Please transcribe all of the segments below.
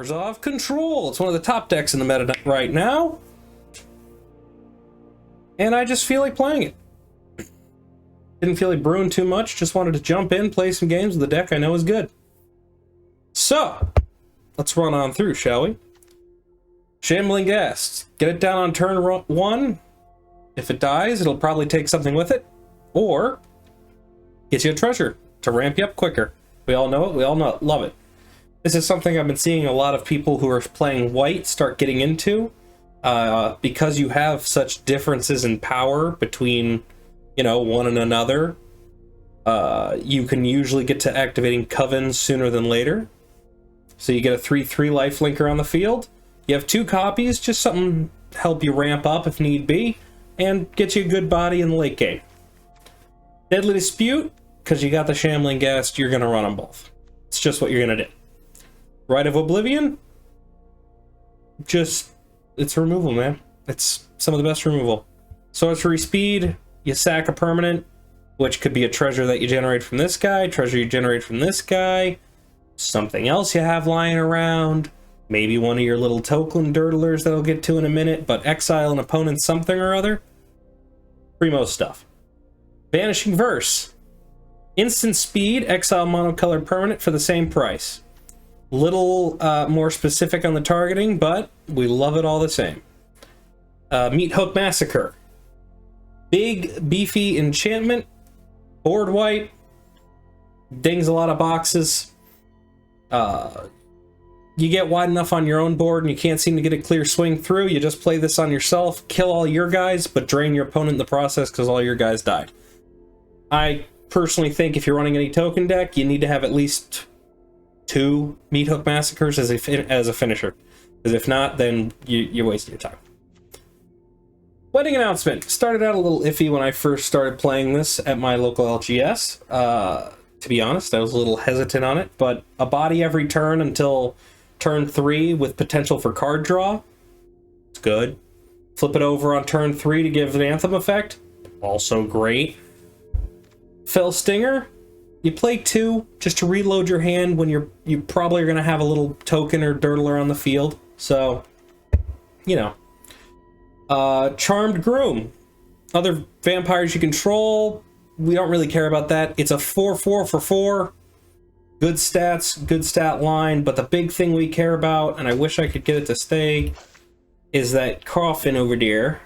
Orzhov Control. It's one of the top decks in the meta right now. And I just feel like playing it. Didn't feel like brewing too much, just wanted to jump in, play some games with a deck I know is good. So, let's run on through, shall we? Shambling Ghast. Get it down on turn 1. If it dies, it'll probably take something with it. Or, get you a treasure to ramp you up quicker. We all know it, we all love it. This is something I've been seeing a lot of people who are playing white start getting into. Because you have such differences in power between, you know, one and another, you can usually get to activating Coven sooner than later. So you get a 3/3 lifelinker on the field. You have 2 copies, just something to help you ramp up if need be, and get you a good body in the late game. Deadly Dispute, because you got the Shambling Ghast, you're going to run them both. It's just what you're going to do. Rite of Oblivion, just, it's removal, man. It's some of the best removal. Sorcery Speed, you sack a permanent, which could be a treasure that you generate from this guy, treasure you generate from this guy, something else you have lying around, maybe one of your little token dirtlers that I'll get to in a minute, but exile an opponent something or other. Primo stuff. Vanishing Verse. Instant speed, exile monocolored permanent for the same price. Little more specific on the targeting, but we love it all the same. Meathook Massacre. Big, beefy enchantment. Board white. Dings a lot of boxes. You get wide enough on your own board and you can't seem to get a clear swing through. You just play this on yourself, kill all your guys, but drain your opponent in the process because all your guys died. I personally think if you're running any token deck, you need to have at least 2 Meathook Massacres as a finisher. Because if not, then you're wasting your time. Wedding announcement. Started out a little iffy when I first started playing this at my local LGS. To be honest, I was a little hesitant on it, but a body every turn until turn 3 with potential for card draw. It's good. Flip it over on turn 3 to give an Anthem effect. Also great. Fell Stinger. You play 2 just to reload your hand when you probably are going to have a little token or dirtler on the field. So, you know. Charmed Groom. Other vampires you control, we don't really care about that. It's a 4/4 for 4. Good stats, good stat line, but the big thing we care about, and I wish I could get it to stay, is that coffin over there.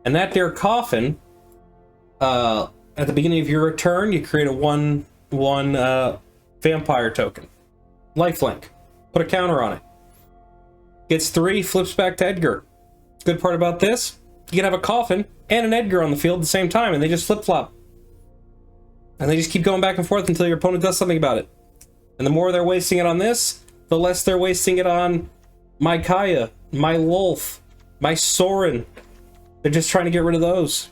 And that there coffin, at the beginning of your return, you create a 1/1 vampire token. Lifelink. Put a counter on it. Gets 3, flips back to Edgar. Good part about this, you can have a coffin and an Edgar on the field at the same time, and they just flip-flop. And they just keep going back and forth until your opponent does something about it. And the more they're wasting it on this, the less they're wasting it on my Kaya, my Lolth, my Sorin. They're just trying to get rid of those.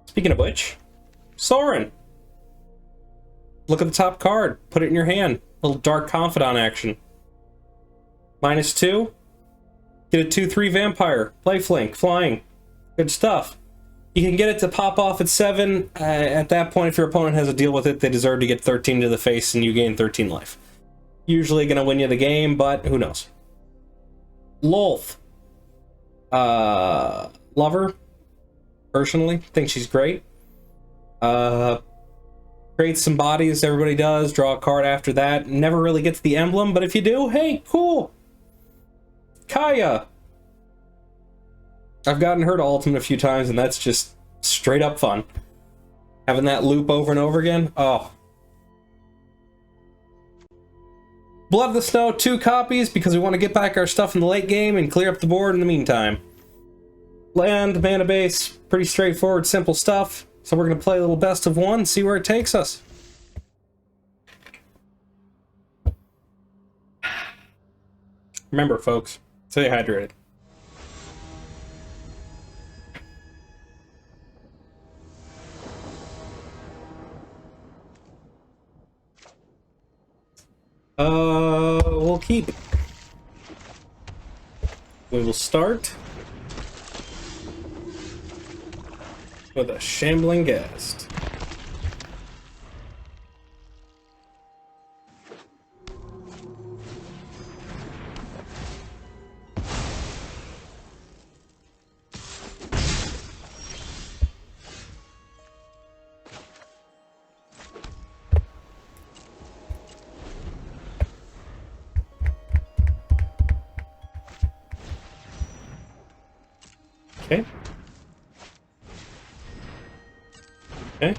Speaking of which, Sorin. Look at the top card. Put it in your hand. Little Dark Confidant action. -2. Get a 2/3 vampire. Lifelink. Flying. Good stuff. You can get it to pop off at 7. At that point, if your opponent has a deal with it, they deserve to get 13 to the face and you gain 13 life. Usually going to win you the game, but who knows. Lolth. Love her. Personally. Think she's great. Create some bodies, everybody does. Draw a card after that. Never really get to the emblem, but if you do, hey, cool. Kaya. I've gotten her to ultimate a few times, and that's just straight up fun. Having that loop over and over again, oh. Blood of the Snow, 2 copies, because we want to get back our stuff in the late game and clear up the board in the meantime. Land, mana base, pretty straightforward, simple stuff. So we're going to play a little best of 1, see where it takes us. Remember, folks, stay hydrated. We'll keep. We will start with a Shambling Ghast. Okay. Okay.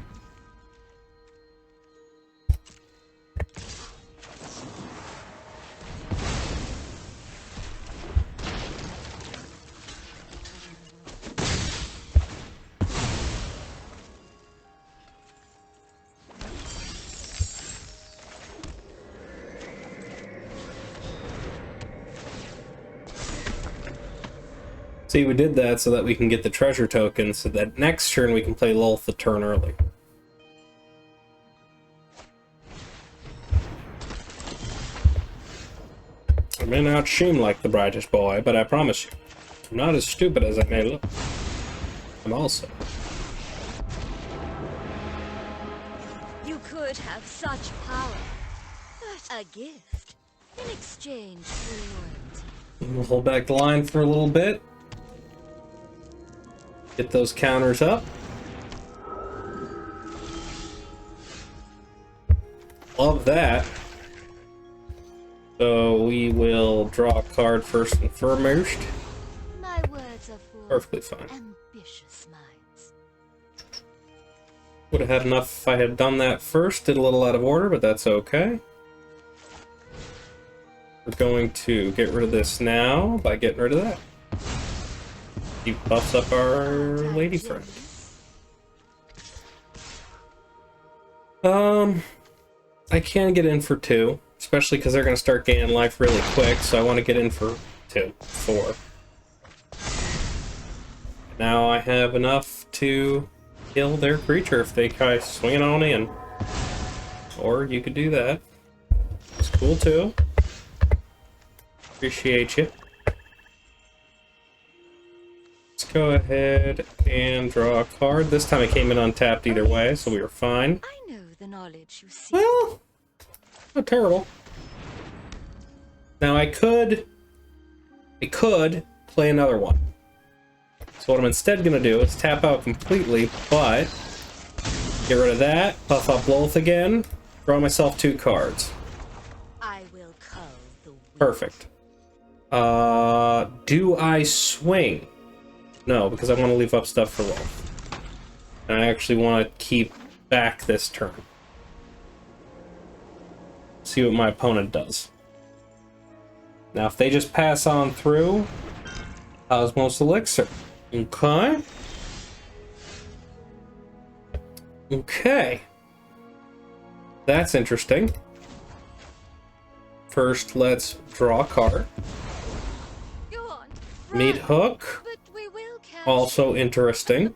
See, we did that so that we can get the treasure token, so that next turn we can play Lolth the turn early. I may not seem like the brightest boy, but I promise you, I'm not as stupid as I may look. I'm also. You could have such power, but a gift in exchange for loyalty. We'll hold back the line for a little bit. Get those counters up. Love that. So we will draw a card first and foremost. My words are for Perfectly fine. ambitious minds. Would have had enough if I had done that first. Did a little out of order, but that's okay. We're going to get rid of this now by getting rid of that. He buffs up our lady friend. I can get in for 2, especially because they're going to start gaining life really quick, so I want to get in for 4. Now I have enough to kill their creature if they try swinging on in. Or you could do that. It's cool too. Appreciate you. Let's go ahead and draw a card. This time it came in untapped either way, so we were fine. I know the knowledge you seek. Well, not terrible. Now I could play another one. So what I'm instead gonna do is tap out completely, but get rid of that, puff up Lolth again, draw myself 2 cards. I will cull the weak. Perfect. Do I swing? No, because I want to leave up stuff for Lolth. And I actually want to keep back this turn. See what my opponent does. Now, if they just pass on through, Osmos Elixir. Okay. Okay. That's interesting. First, let's draw a card. Go on. Meathook. But we will catch. Also interesting.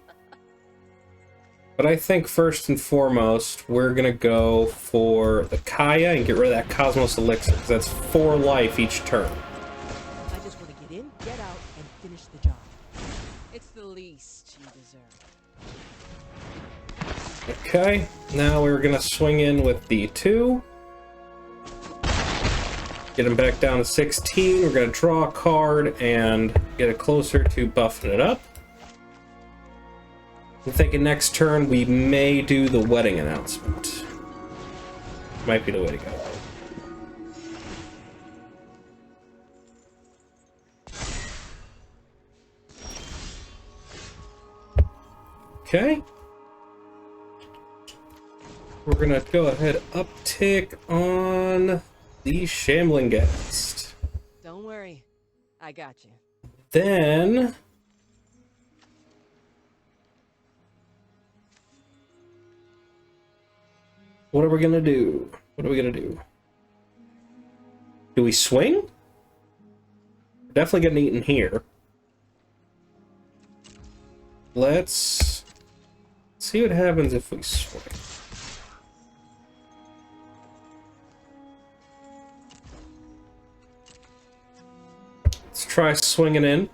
But I think first and foremost, we're gonna go for the Kaya and get rid of that Cosmos Elixir, because that's 4 life each turn. I just want to get in, get out, and finish the job. It's the least you deserve. Okay, now we're gonna swing in with the 2. Get him back down to 16. We're gonna draw a card and get it closer to buffing it up. I'm thinking next turn we may do the wedding announcement. Might be the way to go. Okay. We're gonna go ahead uptick on the Shambling Ghast. Don't worry, I got you. Then what are we gonna do? What are we gonna do? Do we swing? We're definitely getting eaten here. Let's see what happens if we swing. Let's try swinging in.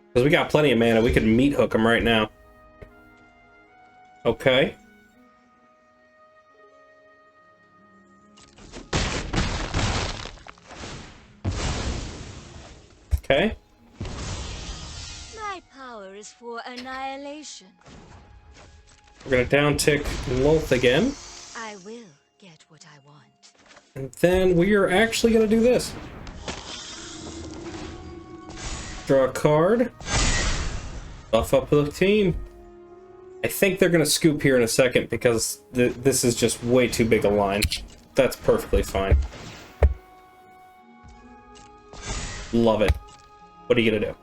Because we got plenty of mana. We could Meathook them right now. Okay. Okay. My power is for annihilation. We're gonna downtick Lolth again. I will get what I want. And then we are actually gonna do this. draw a card. Buff up the team. I think they're going to scoop here in a second because this is just way too big a line. That's perfectly fine. Love it. What are you going to do?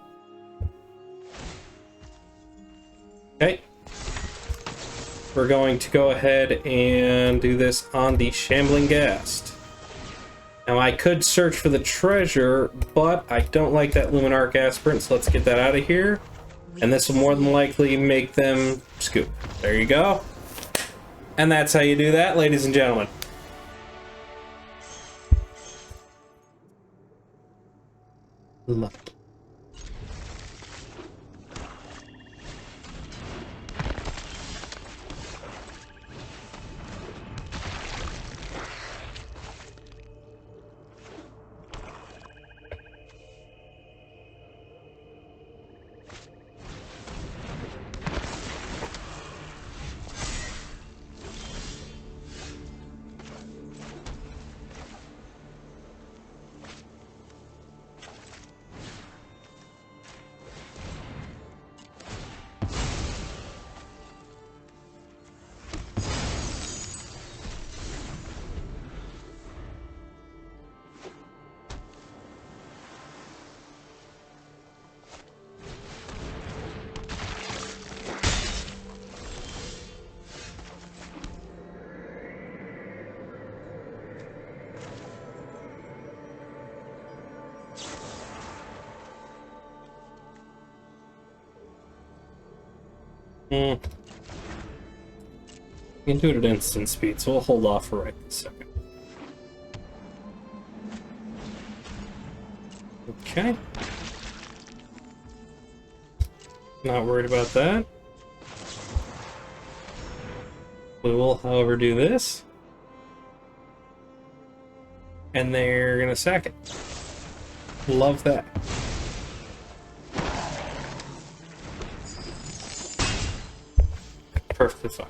Okay. We're going to go ahead and do this on the Shambling Ghast. Now, I could search for the treasure, but I don't like that Luminarch Aspirant, so let's get that out of here. And this will more than likely make them scoop. There you go. And that's how you do that, ladies and gentlemen. Love it. You can do it at instant speed, so we'll hold off for right this second. Okay. Not worried about that. We will, however, do this. And they're gonna sack it. Love that. Perfectly fine.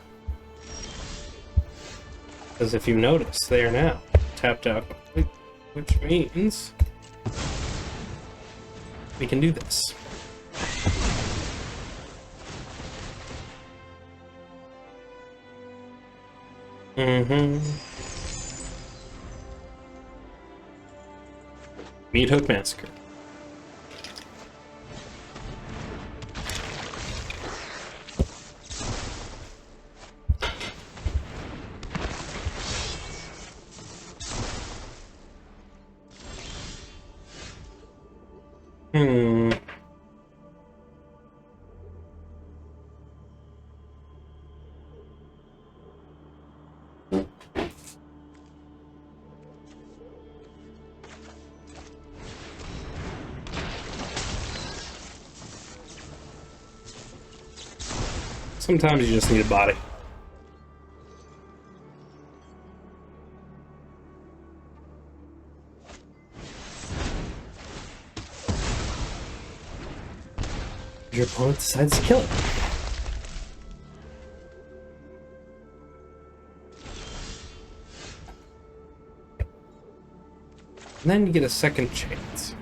Because if you notice, they are now tapped out completely, which means we can do this. Meathook Massacre. Sometimes you just need a body. Your opponent decides to kill it. And then you get a second chance.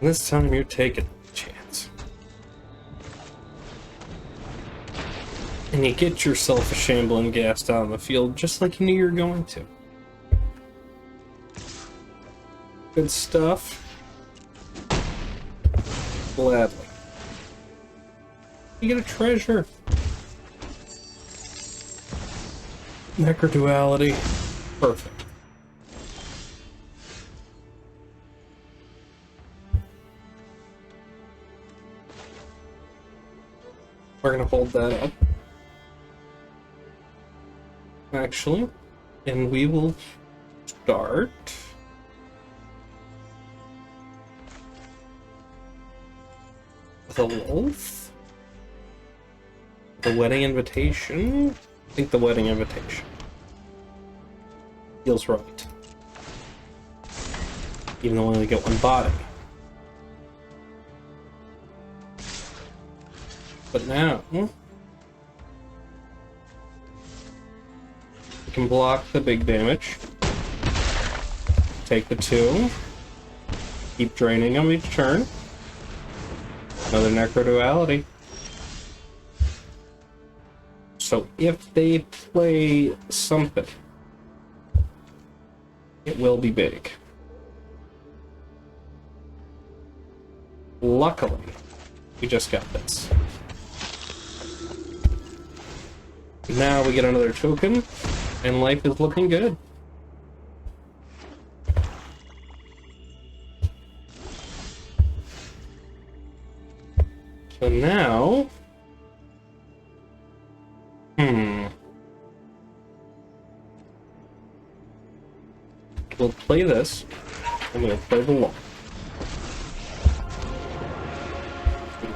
And this time you're taking a chance. And you get yourself a Shambling Ghast out on the field just like you knew you were going to. Good stuff. Gladly. You get a treasure. Necro Duality. Perfect. We're gonna hold that up. Actually, and we will start with a Lolth. The Wedding Invitation. I think the Wedding Invitation feels right. Even though we only get one body. But now, We can block the big damage. Take the 2. Keep draining them each turn. Another Necro Duality. So if they play something, it will be big. Luckily, we just got this. Now we get another token, and life is looking good. So now... We'll play this, and we'll play the Lolth.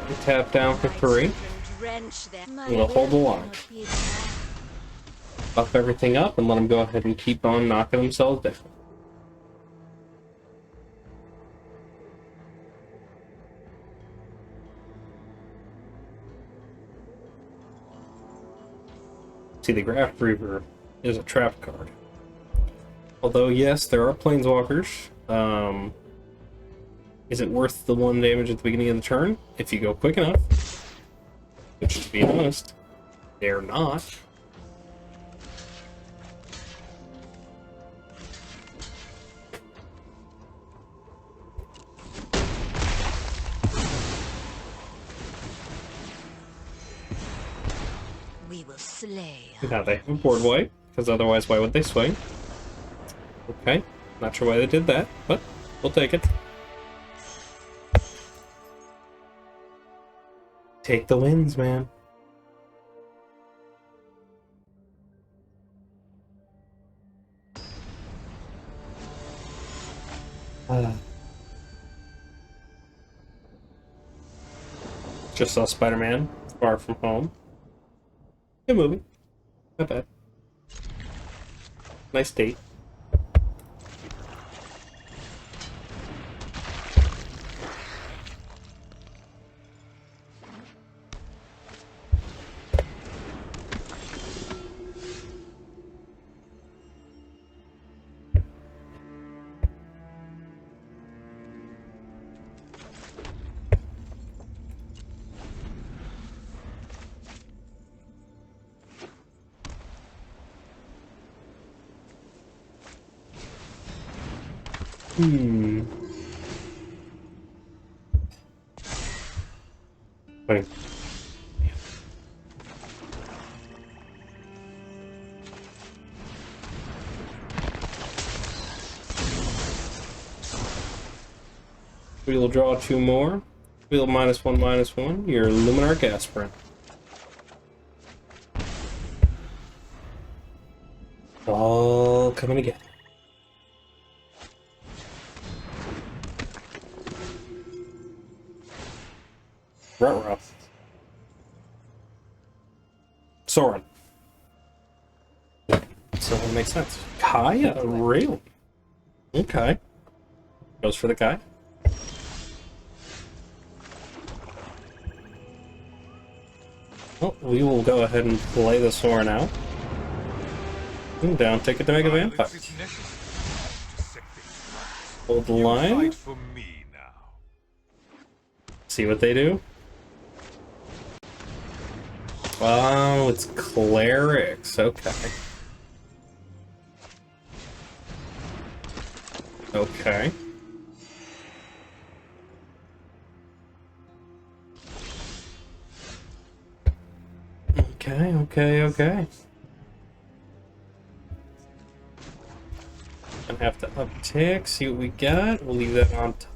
We'll tap down for 3. We'll hold the line. Buff everything up and let them go ahead and keep on knocking themselves down. See, the Graft Reaver is a trap card. Although, yes, there are Planeswalkers. Is it worth the 1 damage at the beginning of the turn? If you go quick enough. Which, to be honest, they're not. We will slay. Now they have a board wipe, because otherwise why would they swing? Okay, not sure why they did that, but we'll take it. Take the wins, man. Just saw Spider-Man, Far From Home. Good movie. Not bad. Nice date. Wait. We'll draw 2 more. We'll -1/-1. Your Luminar Gasprin. All coming together. Ruh-roh. Sorin. So that makes sense. Kaya? Really? Okay. Goes for the Kaya. Well, we will go ahead and play the Sorin out. And down ticket to make a vampire. Hold the line. See what they do. Oh, it's clerics. Okay. Okay. Okay. Gonna have to uptick, see what we got. We'll leave that on top.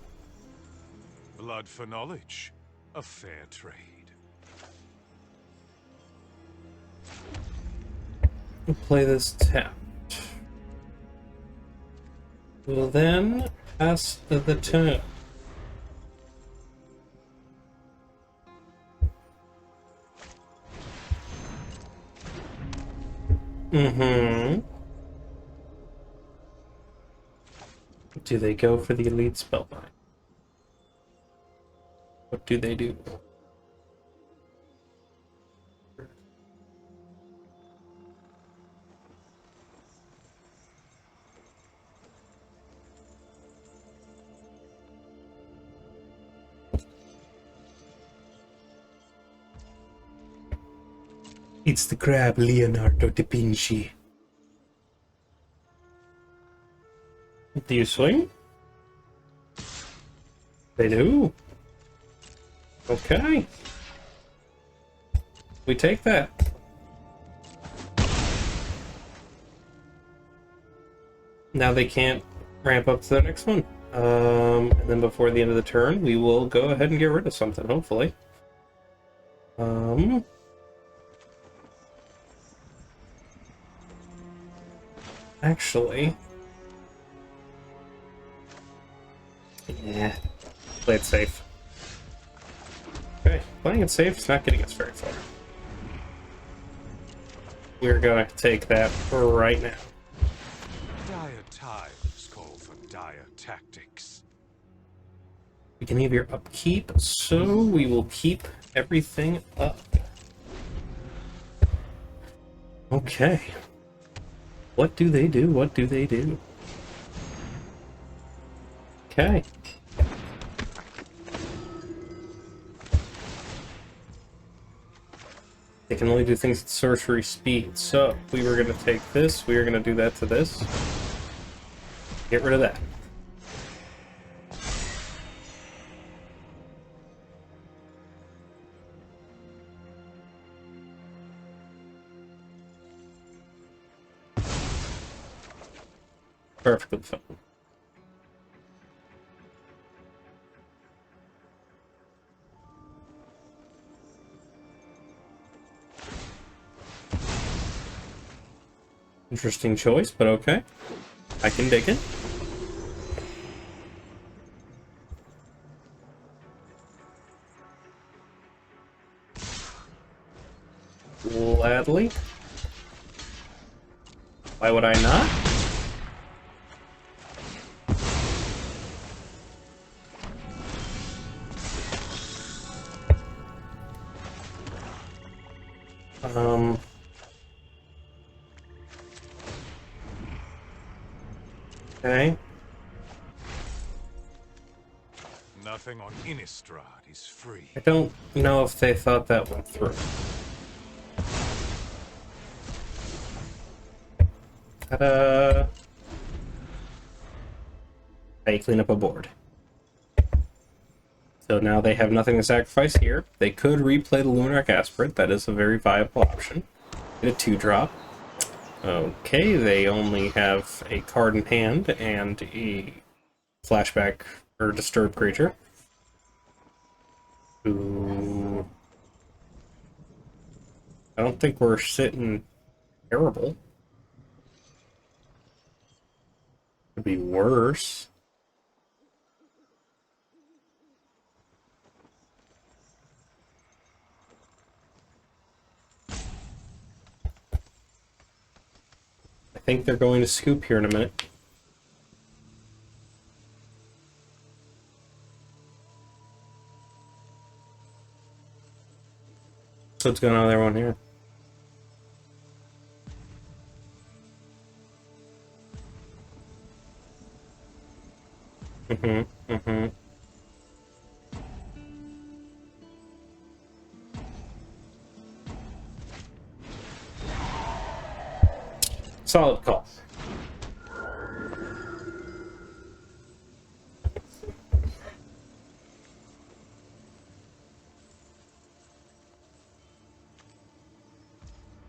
Blood for knowledge. A fair trade. We'll play this tapped. We'll then pass the turn. Do they go for the elite spellbind? What do they do? It's the crab Leonardo da Vinci. Do you swing? They do. Okay. We take that. Now they can't ramp up to the next one. And then before the end of the turn, we will go ahead and get rid of something, hopefully. Actually... yeah, play it safe. Okay, playing it safe is not getting us very far. We're gonna take that right now. Dire times call for dire tactics. We can have your upkeep, so we will keep everything up. Okay. What do they do? What do they do? Okay. They can only do things at sorcery speed, so we were going to take this, we were going to do that to this. Get rid of that. Perfectly fine. Interesting choice, but okay. I can dig it. Gladly. Why would I not? Okay. Nothing on Innistrad is free. I don't know if they thought that went through. Ta-da! They clean up a board. So now they have nothing to sacrifice here. They could replay the Luminarch Aspirate. That is a very viable option. Get a 2-drop. Okay, they only have a card in hand and a flashback or disturbed creature. Ooh. I don't think we're sitting terrible. Could be worse. I think they're going to scoop here in a minute. So what's going on with everyone here? Solid call.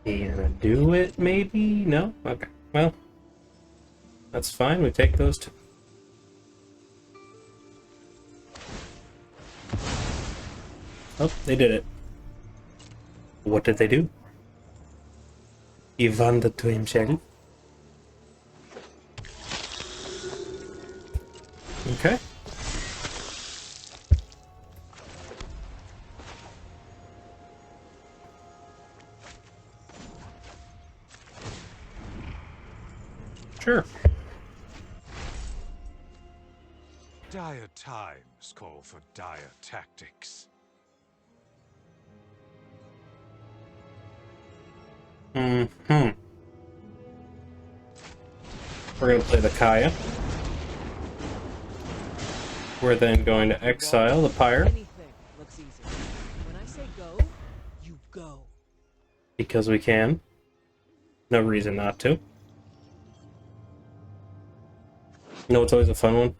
You gonna do it, maybe? No? Okay. Well, that's fine. We take those two. Oh, they did it. What did they do? He wandered to himself. Okay. Sure. Dire times call for dire tactics. We're going to play the Kaya. We're then going to exile the Pyre. Anything looks easy. When I say go, you go. because we can. No reason not to. No, it's always a fun one.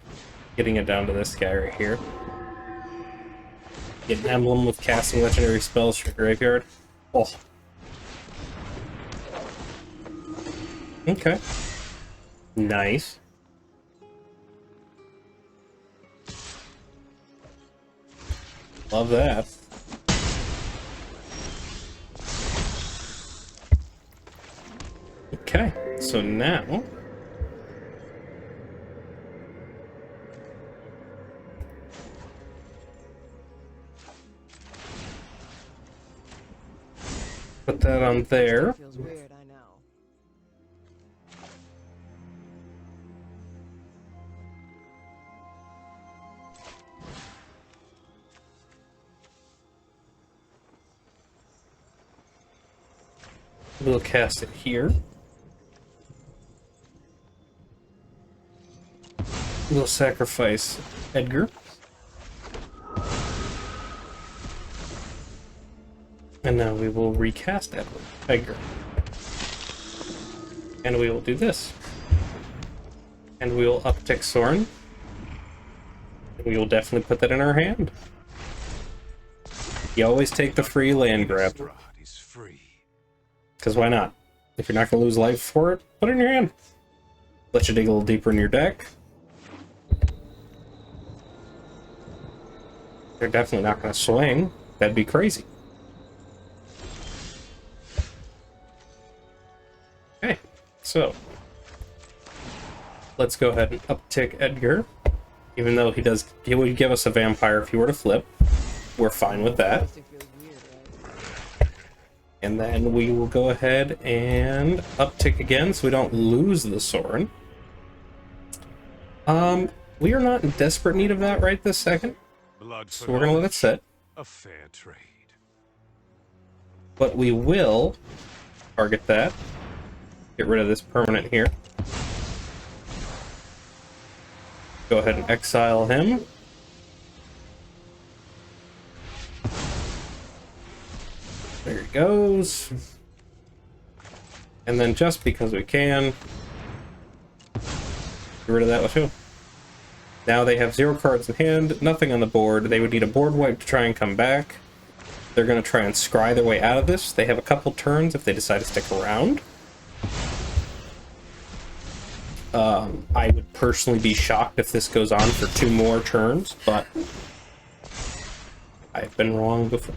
Getting it down to this guy right here. Get an emblem with casting legendary spells from graveyard. Oh. Okay. Nice. Love that. Okay, so now put that on there. Feels weird, I know. We'll cast it here. We'll sacrifice Edgar. And now we will recast Edgar. And we will do this. And we will uptick Sorin. We will definitely put that in our hand. You always take the free land grab. Is free. Because why not? If you're not going to lose life for it, put it in your hand. Let you dig a little deeper in your deck. They're definitely not going to swing. That'd be crazy. Okay, so let's go ahead and uptick Edgar. Even though he would give us a vampire if he were to flip. We're fine with that. Feels weird, right? And then we will go ahead and uptick again so we don't lose the Sorin. We are not in desperate need of that right this second. Blood for So we're going to let it knowledge. sit. A fair trade. But we will target that. Get rid of this permanent here. Go ahead and exile him. There he goes. And then just because we can, get rid of that too. Now they have 0 cards in hand, nothing on the board. They would need a board wipe to try and come back. They're going to try and scry their way out of this. They have a couple turns if they decide to stick around. I would personally be shocked if this goes on for 2 more turns, but I've been wrong before.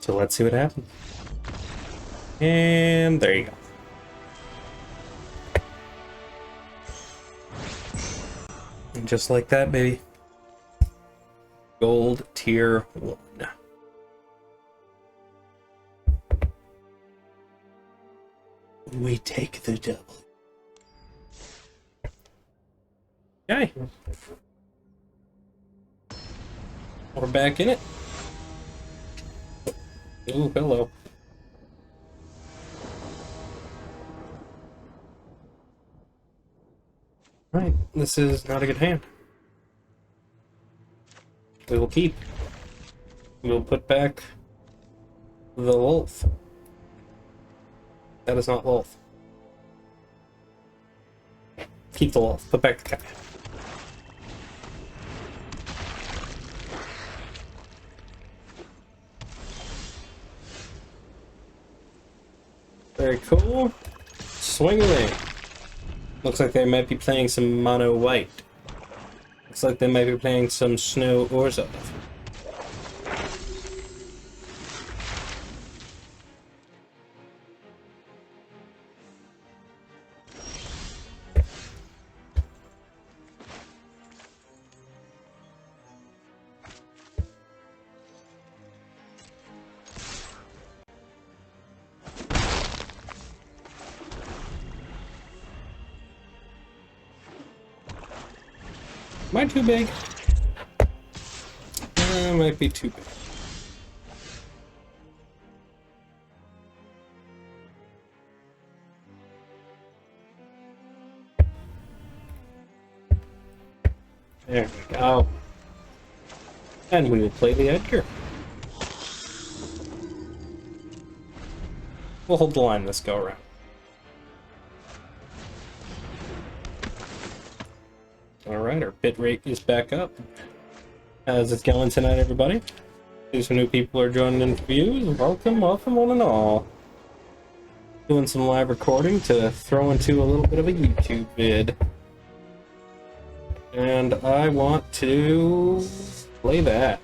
So let's see what happens. And there you go. And just like that, baby. Gold tier 1. We take the double. Okay. We're back in it. Ooh, hello. Right, this is not a good hand. We will keep. We'll put back the Lolth. That is not Lolth. Keep the Lolth. Put back the Kaya. Very cool. Swing away. Looks like they might be playing some mono white. Looks like they might be playing some Snow Orzhov. Am I too big? Might be too big. There we go. And we will play the Edgar. We'll hold the line this go around. Alright, our bit rate is back up. How's it going tonight, everybody? There's some new people are joining in for views. Welcome, welcome, one and all. Doing some live recording to throw into a little bit of a YouTube vid. And I want to play that.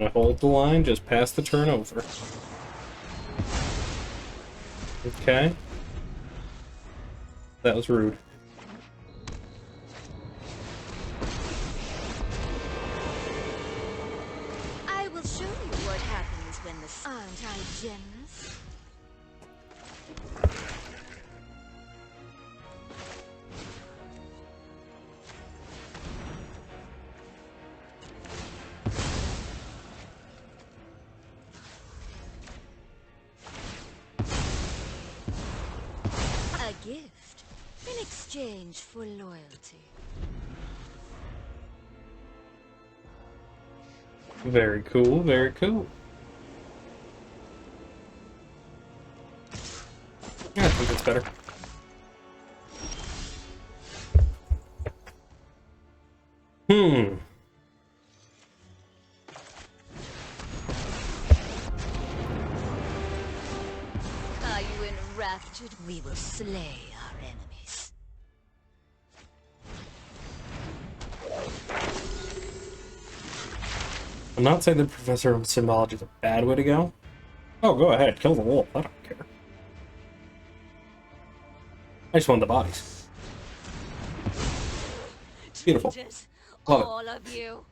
I'm gonna hold the line just past the turnover. Okay. That was rude. I will show you what happens when the... Aren't I generous? A gift in exchange for loyalty. Very cool, very cool. Yeah, I think it's better. Are you enraptured? We will slay our enemies. I'm not saying the Professor of Symbology is a bad way to go. Oh, go ahead, kill the wolf. I don't care. I just want the bodies. Beautiful. Traitors, Love it. all of you.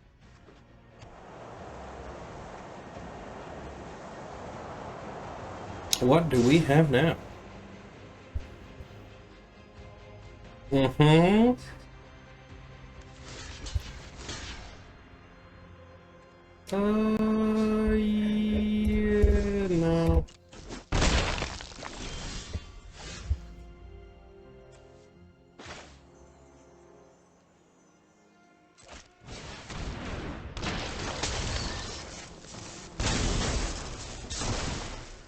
What do we have now? Mm-hmm. Yeah, no.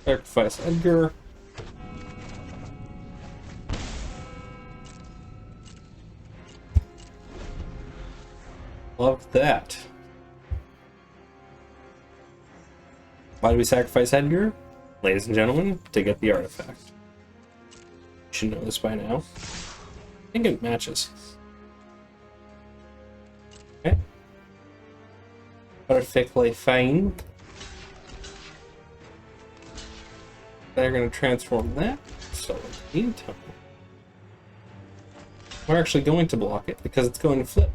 Sacrifice Edgar. Love that. Why do we sacrifice Edgar? Ladies and gentlemen, to get the artifact. You should know this by now. I think it matches. Okay. Perfectly fine. They're going to transform that. So, in the meantime, we're actually going to block it because it's going to flip.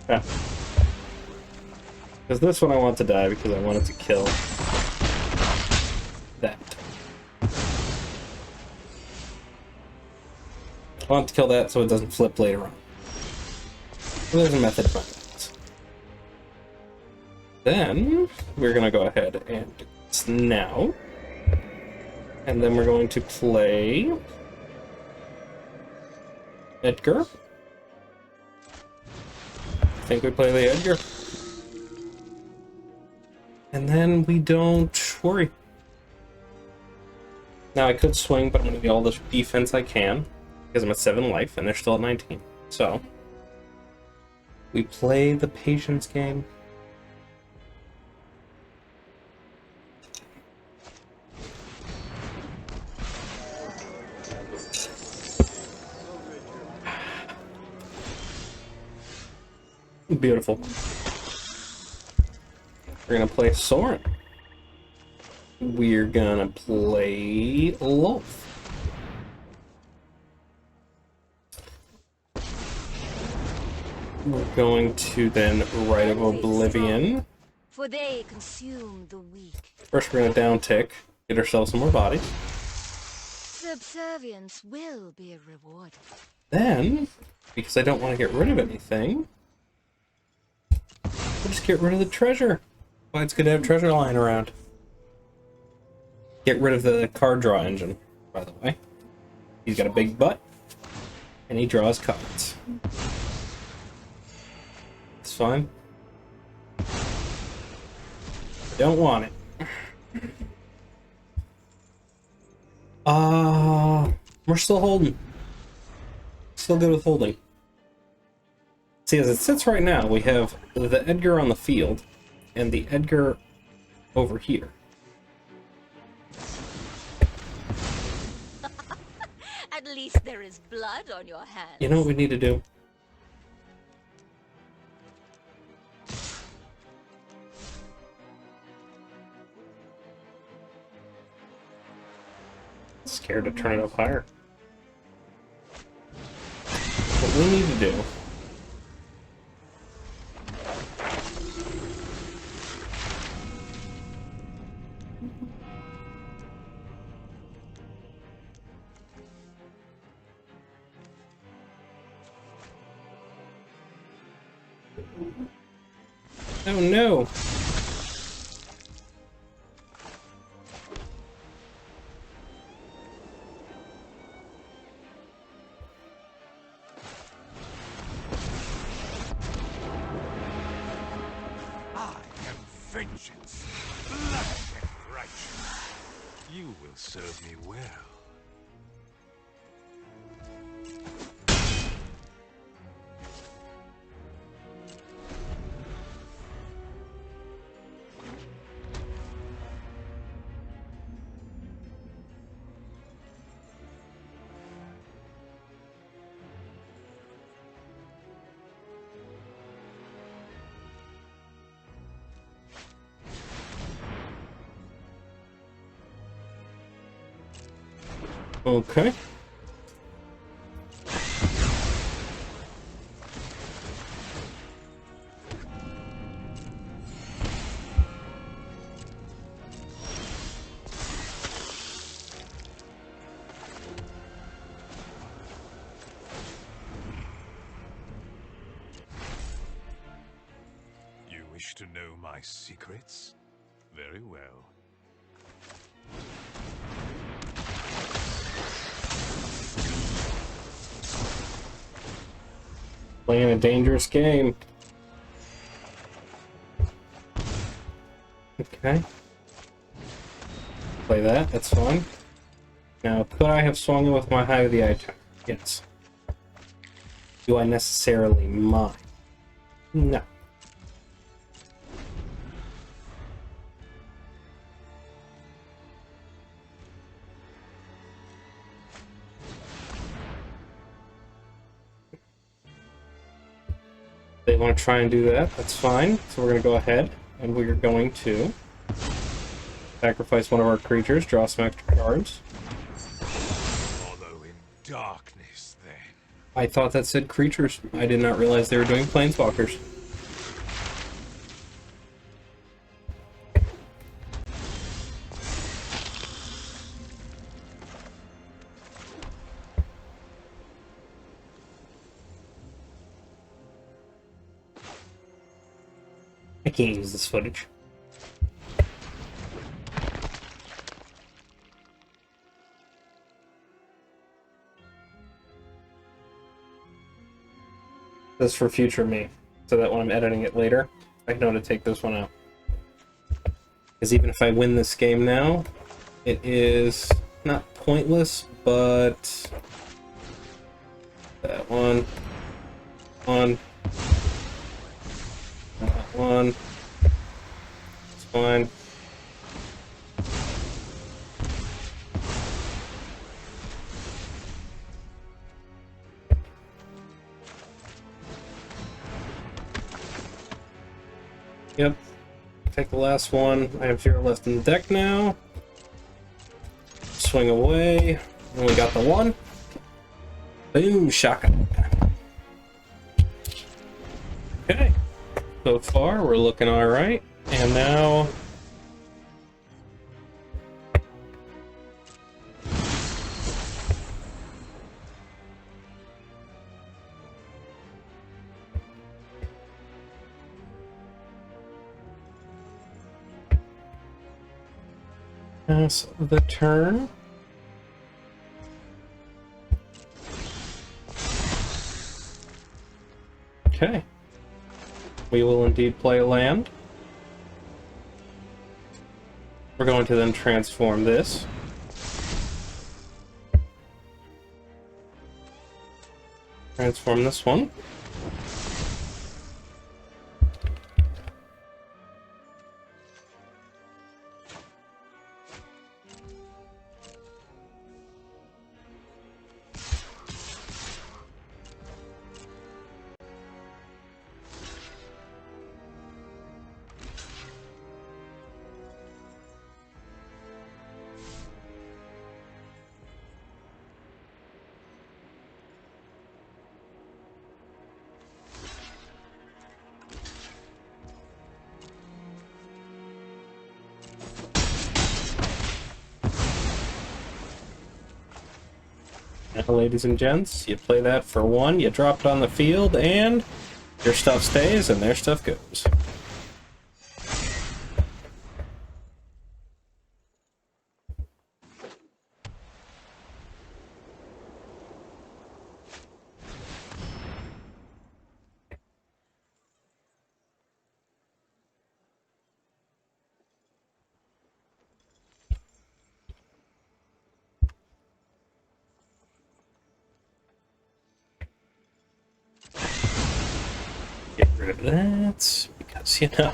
Yeah. Because this one I want to die because I wanted to kill that. I want to kill that so it doesn't flip later on. So there's a method behind that. Then we're going to go ahead and do this now. And then we're going to play Edgar. I think we play the Edgar. And then we don't worry. Now I could swing, but I'm going to get all the defense I can. Because I'm at 7 life and they're still at 19. So, we play the patience game. Beautiful. We're gonna play Sorin. We're gonna play Lolth. We're going to then Rite of Oblivion. For they consume the weak. First, we're gonna down tick, get ourselves some more bodies. Subservience will be rewarded. Then, because I don't want to get rid of anything, we'll just get rid of the treasure. Why it's good to have treasure lying around. Get rid of the card draw engine, by the way. He's got a big butt, and he draws cards. It's fine. Don't want it. We're still holding. Still good with holding. See, as it sits right now, we have the Edgar on the field, and the Edgar over here. At least there is blood on your hands. You know what we need to do? Scared to turn it up higher. What we need to do oh no! I am vengeance, blood and righteous. You will serve me well. Okay. You wish to know my secrets? Very well. Playing a dangerous game. Okay. Play that, that's fine. Now, could I have swung it with my Hive of the Eye Tyrant? Yes. Do I necessarily mind? No. They want to try and do that, that's fine. So we're going to go ahead and we're going to sacrifice one of our creatures, draw some extra cards. Follow in darkness, then. I thought that said creatures. I did not realize they were doing planeswalkers. I can't use this footage. This is for future me, so that when I'm editing it later, I know to take this one out. Because even if I win this game now, it is not pointless, but that one, that one, it's fine. Yep. Take the last one. I have 0 left in the deck now. Swing away. Only got the one. Boom, shaka. Okay. So far, we're looking alright. And now... pass the turn. Okay. We will indeed play a land. We're going to then transform this. Transform this one. Now, ladies and gents, you play that for one, you drop it on the field, and your stuff stays and their stuff goes. Get rid of that, because, you know,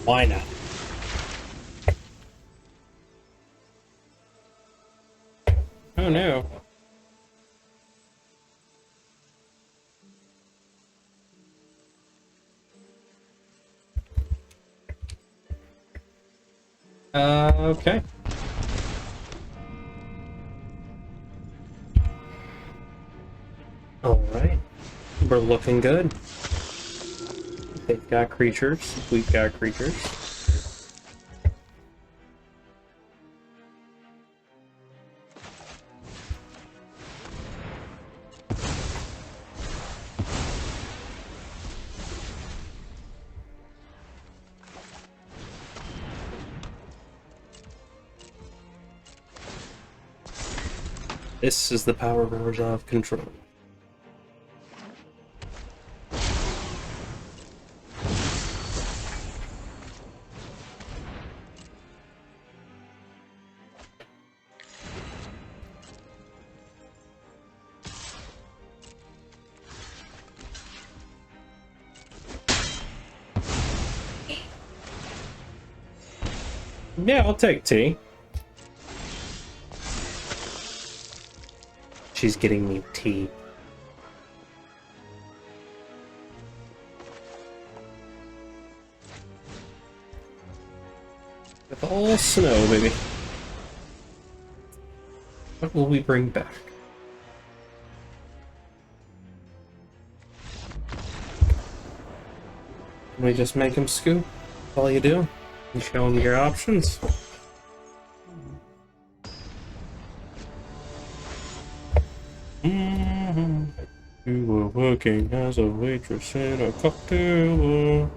why not? Oh no. Okay. Alright. We're looking good. They've got creatures. We've got creatures. This is the power of Orzhov control. Yeah, I'll take tea. She's getting me tea. With all snow, baby. What will we bring back? Can we just make him scoop? That's all you do. You show him your options. You were working as a waitress in a cocktail bar.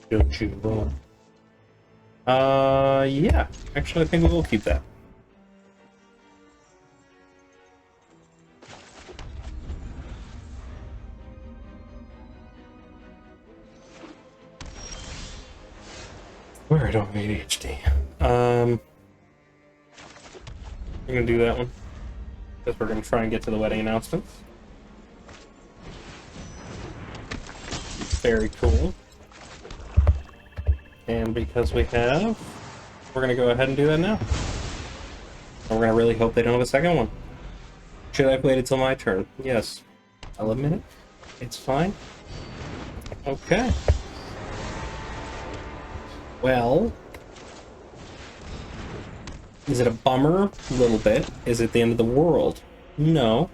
Don't you wrong. Yeah. Actually, I think we will keep that. Where I don't need ADHD. We're gonna do that one. Because we're gonna try and get to the wedding announcements. Very cool. And because we have, we're gonna go ahead and do that now. And we're gonna really hope they don't have a second one. Should I have waited till my turn? Yes. I'll admit it. It's fine. Okay. Well, is it a bummer? A little bit. Is it the end of the world? No.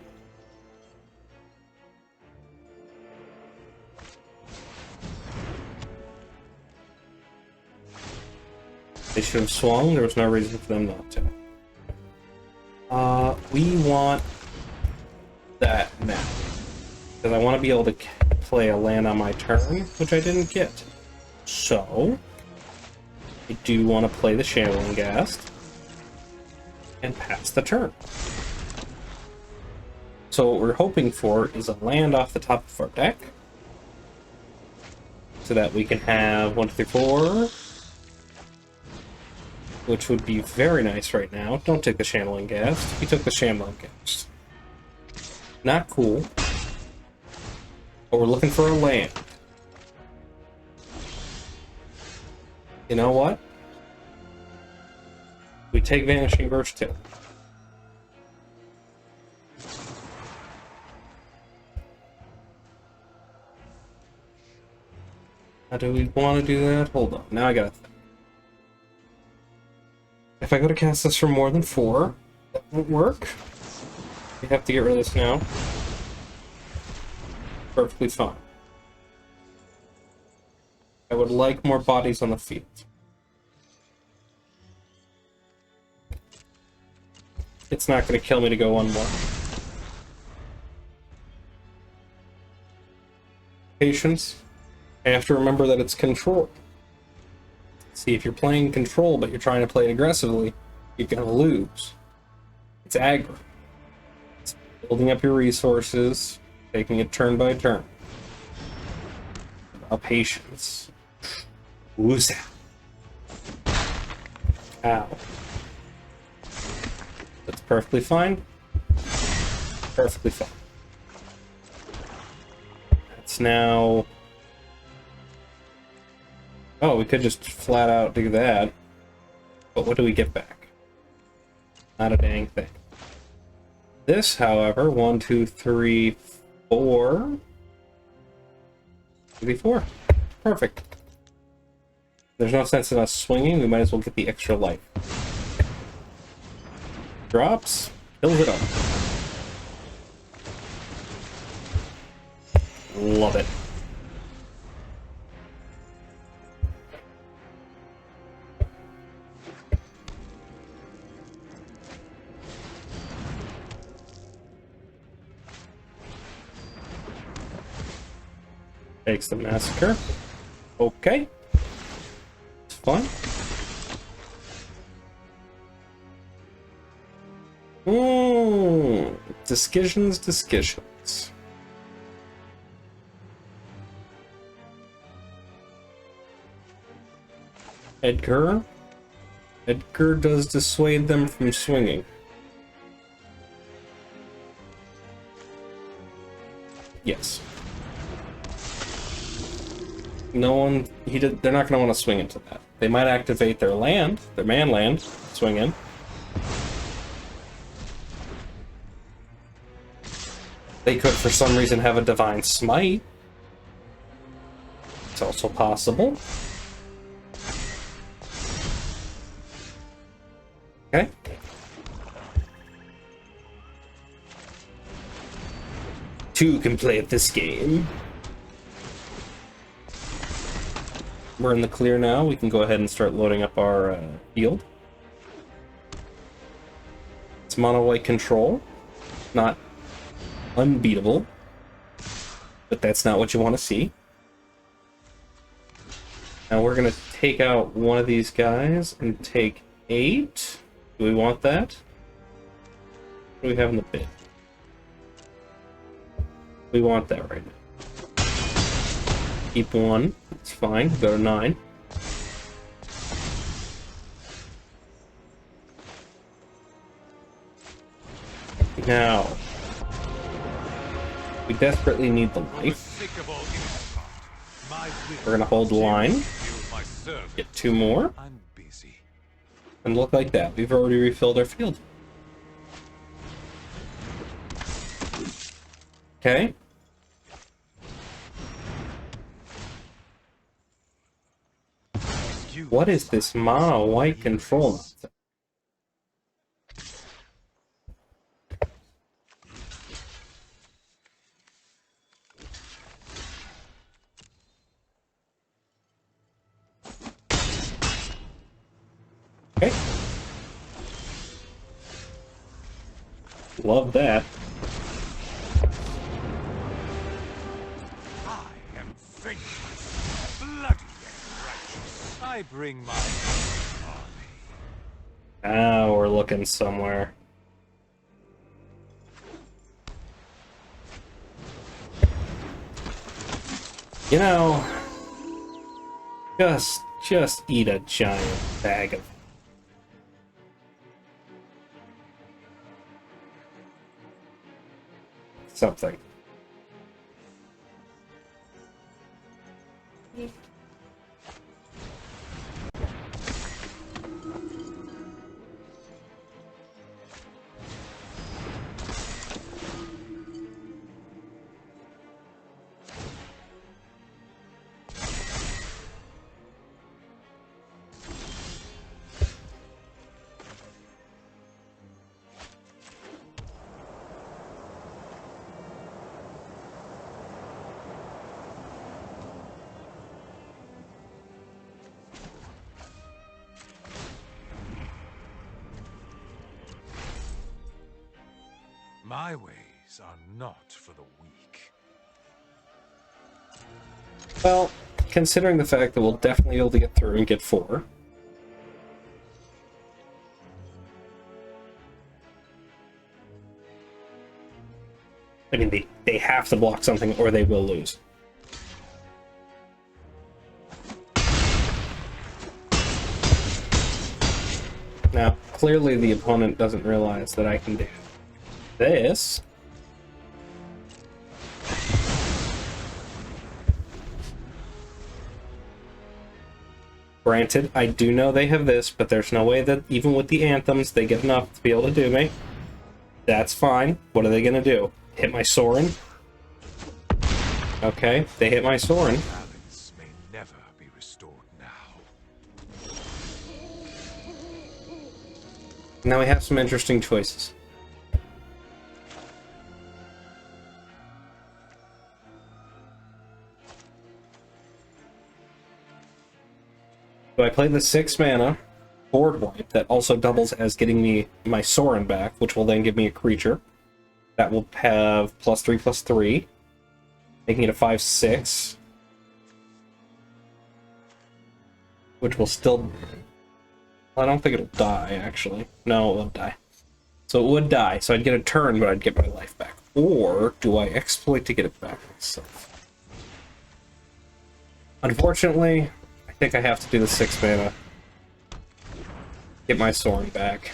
They should have swung. There was no reason for them not to. We want that now. Because I want to be able to play a land on my turn, which I didn't get. So, I do want to play the Shambling Ghast and pass the turn. So what we're hoping for is a land off the top of our deck, so that we can have 1, 2, 3, 4, which would be very nice right now. Don't take the Shambling Ghast. We took the Shambling Ghast. Not cool. But we're looking for a land. You know what? We take Vanishing Verse too. Now, do we want to do that? Hold on. Now I gotta think. If I go to cast this for more than 4, that won't work. We have to get rid of this now. Perfectly fine. I would like more bodies on the field. It's not going to kill me to go 1-1. Patience. I have to remember that it's control. See, if you're playing control but you're trying to play it aggressively, you're going to lose. It's aggro. It's building up your resources, taking it turn by turn. About patience. Wooza. Ow. That's perfectly fine. Perfectly fine. That's now... Oh, we could just flat out do that. But what do we get back? Not a dang thing. This, however, 1, 2, 3, 4. Maybe 4. Perfect. There's no sense in us swinging, we might as well get the extra life. Drops, fills it up. Love it. Takes the Massacre. Okay. It's fun. Discussions. Edgar? Edgar does dissuade them from swinging. Yes. No one, they're not going to want to swing into that. They might activate their land, their man land, swing in. They could, for some reason, have a Divine Smite. It's also possible. Okay. Two can play at this game. We're in the clear now. We can go ahead and start loading up our field. It's mono white control. Not unbeatable, but that's not what you want to see. Now we're going to take out one of these guys and take 8. Do we want that? What do we have in the bid? We want that right now. Keep 1. It's fine. Go to 9. Now, we desperately need the life. We're gonna hold the line. Get 2 more. And look like that. We've already refilled our field. Okay. What is this mono white control nonsense? Okay. Love that. I am vengeance, bloody and righteous. I bring my army. Now we're looking somewhere. You know, just eat a giant bag of something. My ways are not for the weak. Well, considering the fact that we'll definitely be able to get through and get 4. I mean, they have to block something or they will lose. Now, clearly the opponent doesn't realize that I can do this. Granted, I do know they have this, but there's no way that even with the anthems they get enough to be able to do me. That's fine. What are they gonna do? Hit my Sorin? Okay, they hit my Sorin. Balance may never be restored now. Now we have some interesting choices. So I play the 6 mana board wipe that also doubles as getting me my Sorin back, which will then give me a creature. That will have +3/+3, making it a 5/6. Which will still... I don't think it'll die, actually. No, it won't die. So it would die, so I'd get a turn, but I'd get my life back. Or do I exploit to get it back myself? Unfortunately, I think I have to do the 6 mana. Get my Sorin back.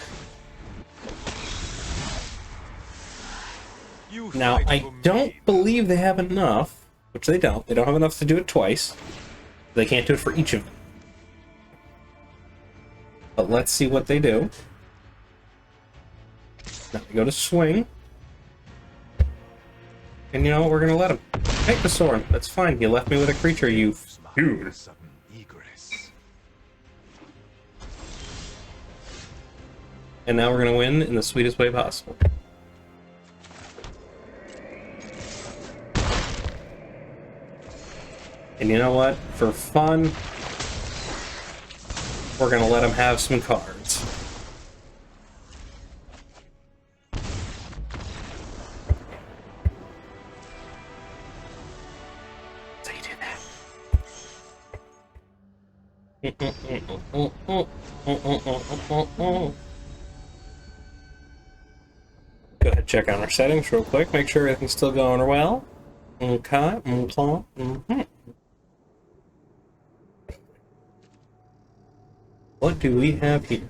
You Now, fight I for don't me. believe they have enough, which they don't. They don't have enough to do it twice. They can't do it for each of them. But let's see what they do. Now we go to swing. And you know what? We're gonna let him. Take the Sorin. That's fine. You left me with a creature, you dude. Sudden egress. And now we're gonna win in the sweetest way possible. And you know what? For fun, we're gonna let him have some cards. So you do that. Go ahead, check on our settings real quick. Make sure everything's still going well. Okay. What do we have here?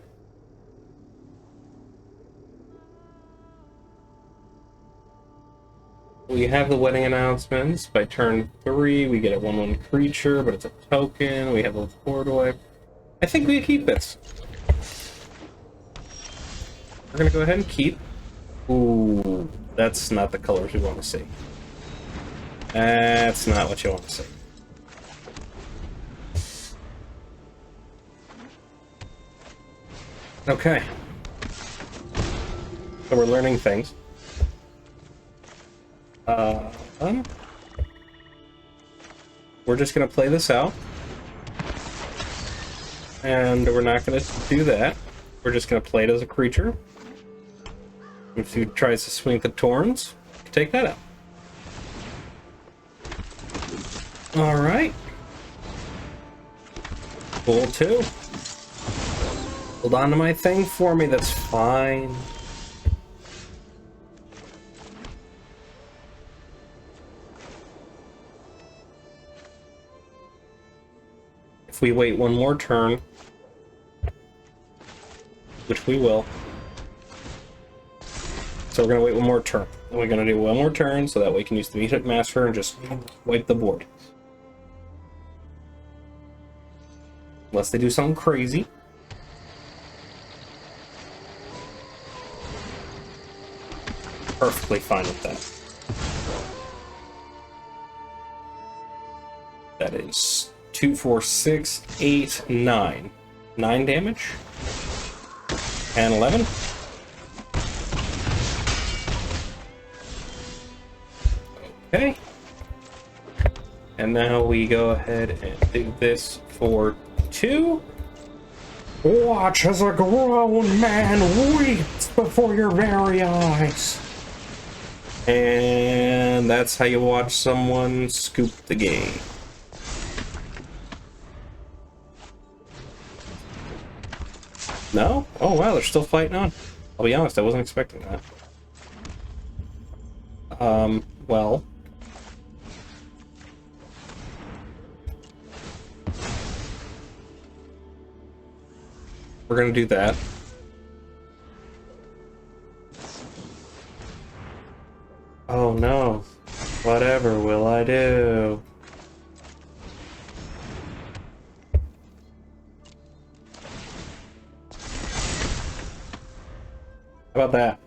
We have the wedding announcements. By turn 3, we get a 1/1 creature, but it's a token. We have a board wipe. I think we keep this. We're gonna go ahead and keep. Ooh, that's not the colors we want to see. That's not what you want to see. Okay. So we're learning things. We're just gonna play this out. And we're not gonna do that. We're just gonna play it as a creature. If he tries to swing the Torns, take that out. Alright. Cool, too. Hold on to my thing for me, that's fine. If we wait one more turn, which we will. So we're going to wait one more turn. And we're going to do one more turn so that we can use the Meathook Massacre and just wipe the board. Unless they do something crazy. Perfectly fine with that. That is 2, 4, 6, 8, 9. 9 damage. And 11. Okay. And now we go ahead and do this for 2. Watch as a grown man weeps before your very eyes. And that's how you watch someone scoop the game. No? Oh wow, they're still fighting on. I'll be honest, I wasn't expecting that. Well. We're gonna do that. Oh no. Whatever will I do? How about that?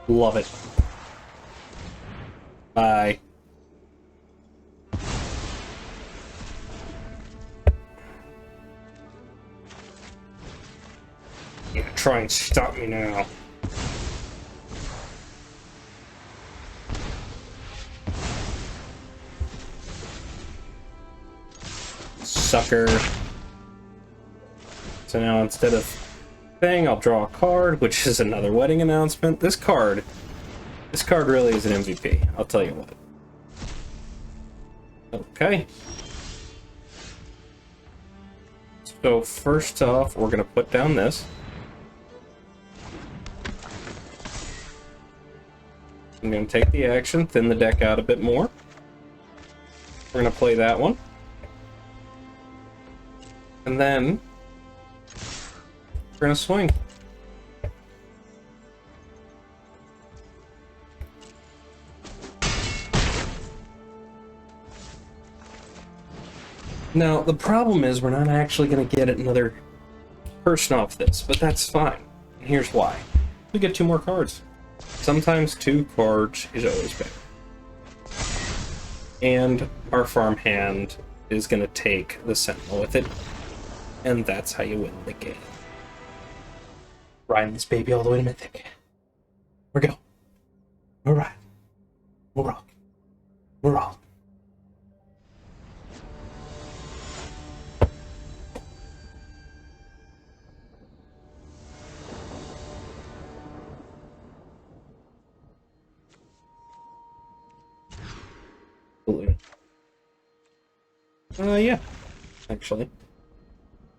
Love it. Bye. Yeah, try and stop me now. Sucker. So now instead of thing, I'll draw a card, which is another wedding announcement. This card really is an MVP, I'll tell you what. Okay. So first off, we're gonna put down this. I'm gonna take the action, thin the deck out a bit more. We're gonna play that one. And then we're gonna swing. Now, the problem is we're not actually gonna get another person off this, but that's fine. And here's why. We get 2 more cards. Sometimes 2 cards is always better. And our farmhand is gonna take the Sentinel with it. And that's how you win the game. Riding this baby all the way to Mythic. We go. We're riding. We're rolling. We're rolling. Yeah, actually.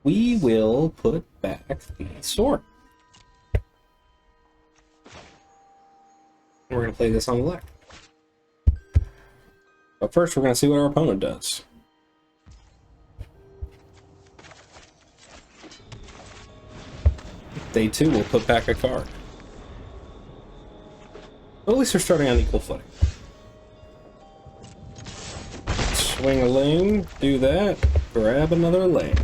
We will put back the sword. We're going to play this on black. But first, we're going to see what our opponent does. They too will put back a card. Well, at least we're starting on equal footing. Swing a lane, do that, grab another lane.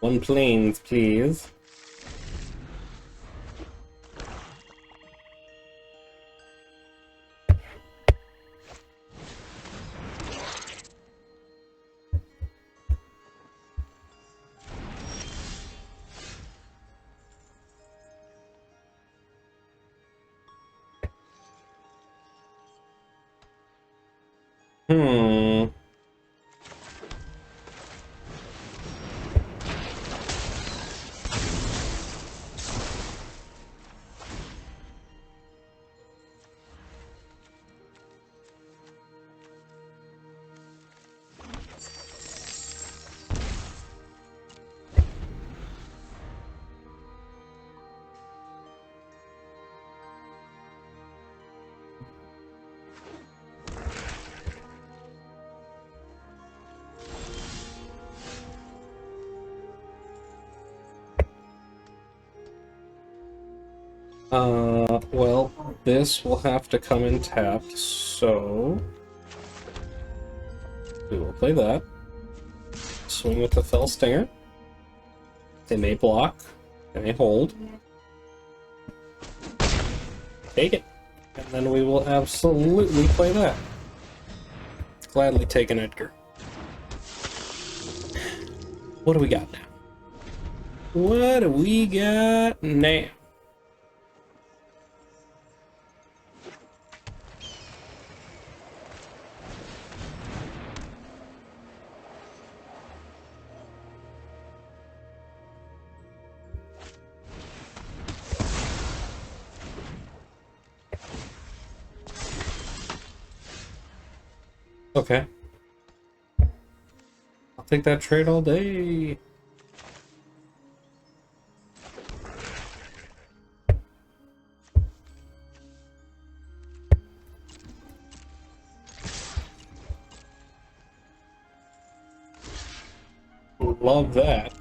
1 planes, please. Hmm. Well, this will have to come in tapped, so we will play that. Swing with the Fell Stinger. They may block, they may hold. Take it. And then we will absolutely play that. Gladly take an Edgar. What do we got now? What do we got now? Okay. I'll take that trade all day. Love that.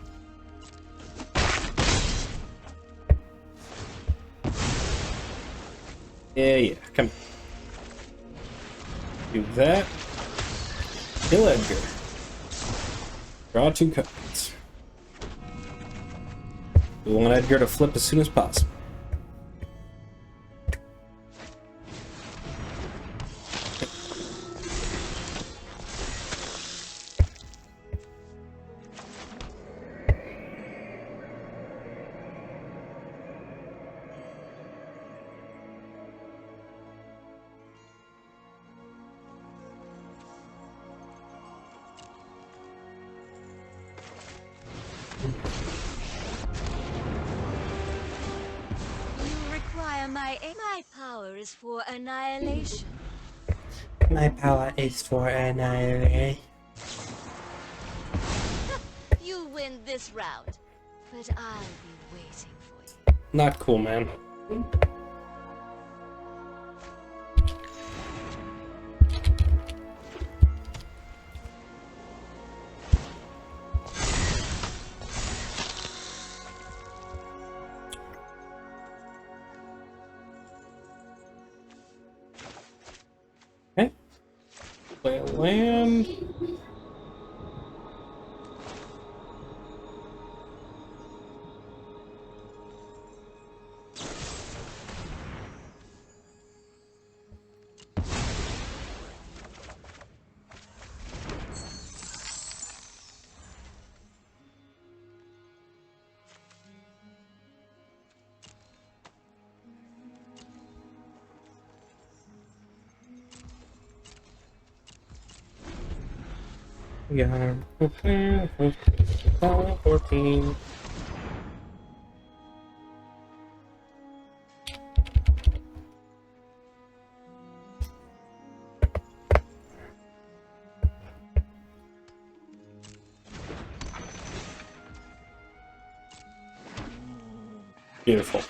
Yeah, come on. Do that. Kill Edgar. Draw 2 cards. We want Edgar to flip as soon as possible. My power is for annihilation. My power is for annihilation. You win this round, but I'll be waiting for you. Not cool, man. Okay. Play a land. Yeah, 14. Beautiful.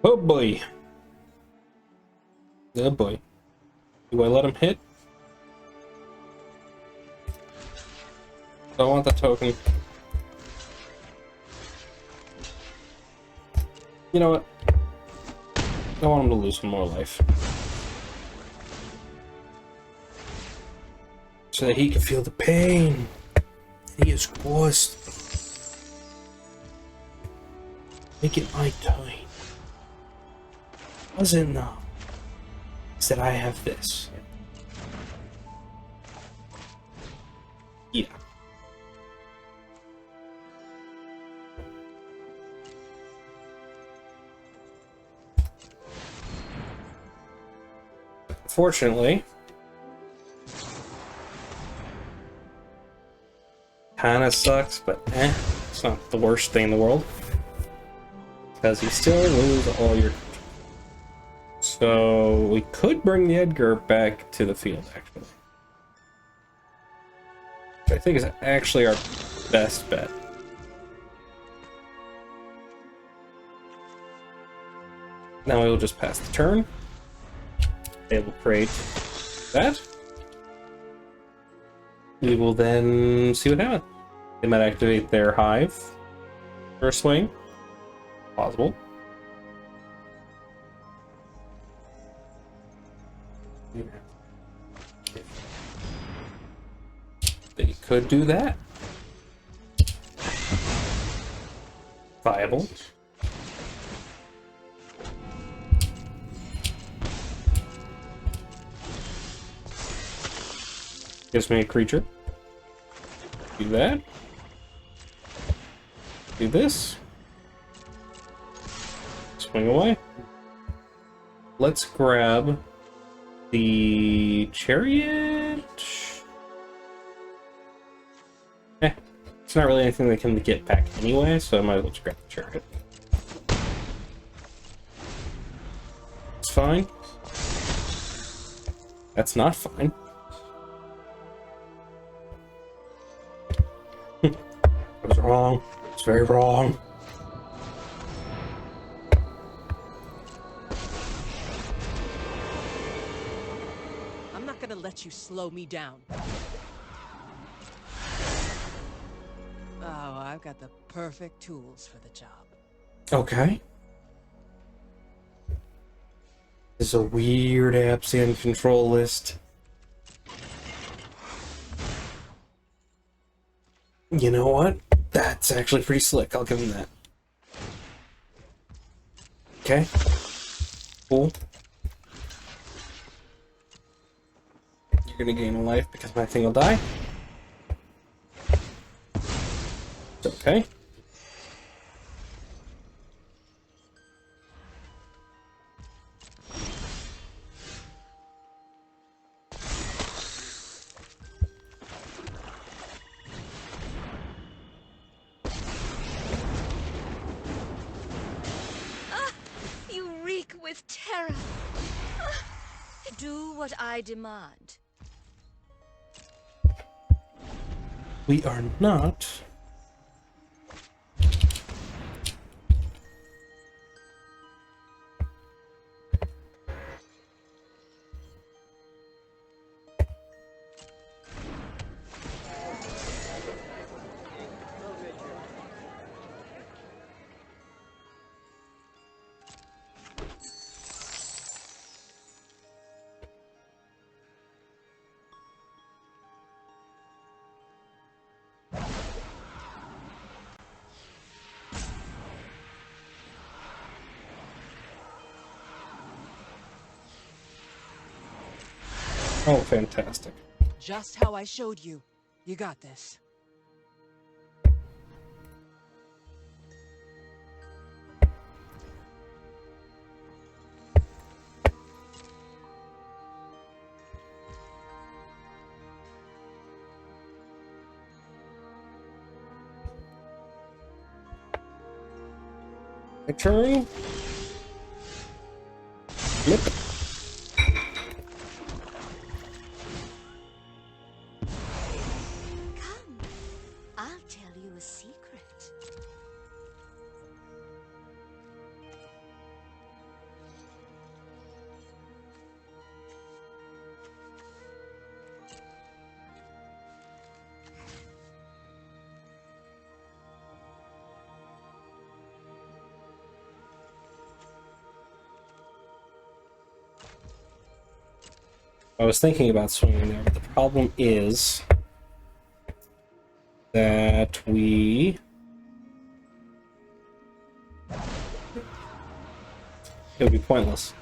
Oh boy. Oh boy. Do I let him hit? Don't want the token. You know what? I want him to lose one more life. So that he can feel the pain. He is cursed. Make it my time. Doesn't know. Is that I have this. Yeah. Fortunately, kinda sucks, but it's not the worst thing in the world. Because you still lose all your... So, we could bring the Edgar back to the field, actually. Which I think is actually our best bet. Now we will just pass the turn. They will create that. We will then see what happens. They might activate their Hive for a swing. Possible. They could do that. Viable. Gives me a creature. Do that. Do this. Swing away. Let's grab the chariot. It's not really anything that can get back anyway, so I might as well just grab the chariot. It's fine. That's not fine. I was wrong. It's very wrong. I'm not gonna let you slow me down. Oh, I've got the perfect tools for the job. Okay. There's a weird Absent control list. You know what? That's actually pretty slick. I'll give him that. Okay. Cool. You're gonna gain a life because my thing will die. It's okay. You reek with terror. Do what I demand. We are not. Oh, fantastic. Just how I showed you. You got this. My turn. Yep. Come, I'll tell you a secret. I was thinking about swinging there, but the problem is that it would be pointless.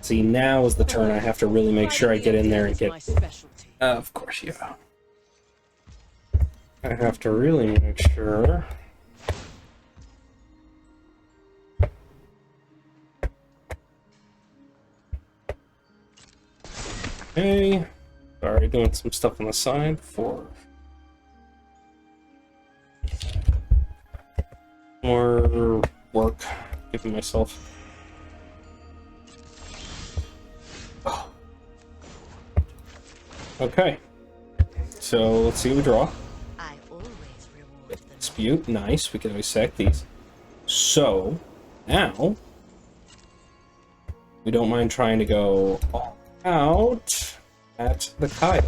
See, now is the turn I have to really make sure I get in there and get... of course, yeah. I have to really make sure... Okay. Sorry, doing some stuff on the side for more work, giving myself. Oh. Okay. So let's see what we draw. I always reward the Dispute, nice. We can always sack these. So now we don't mind trying to go all out at the Kaya.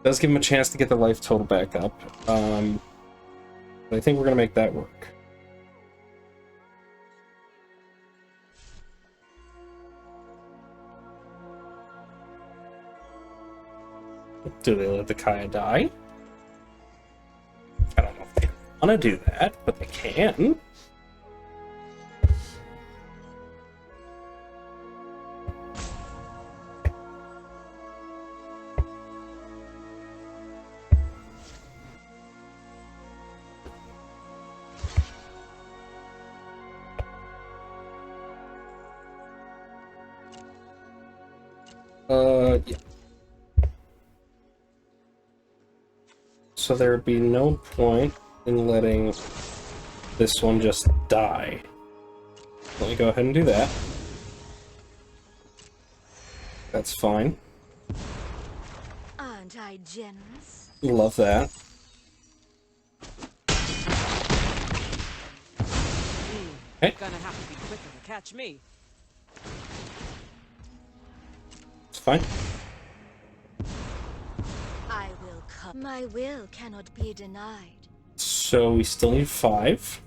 Does give him a chance to get the life total back up. But I think we're gonna make that work. Do they let the Kaya die? I don't know if they want to do that, but they can. Yeah. So there would be no point in letting this one just die. Let me go ahead and do that. That's fine. Aren't I generous? Love that. Okay. Gonna have to be quicker to catch me. It's fine. I will come. My will cannot be denied. So we still need 5.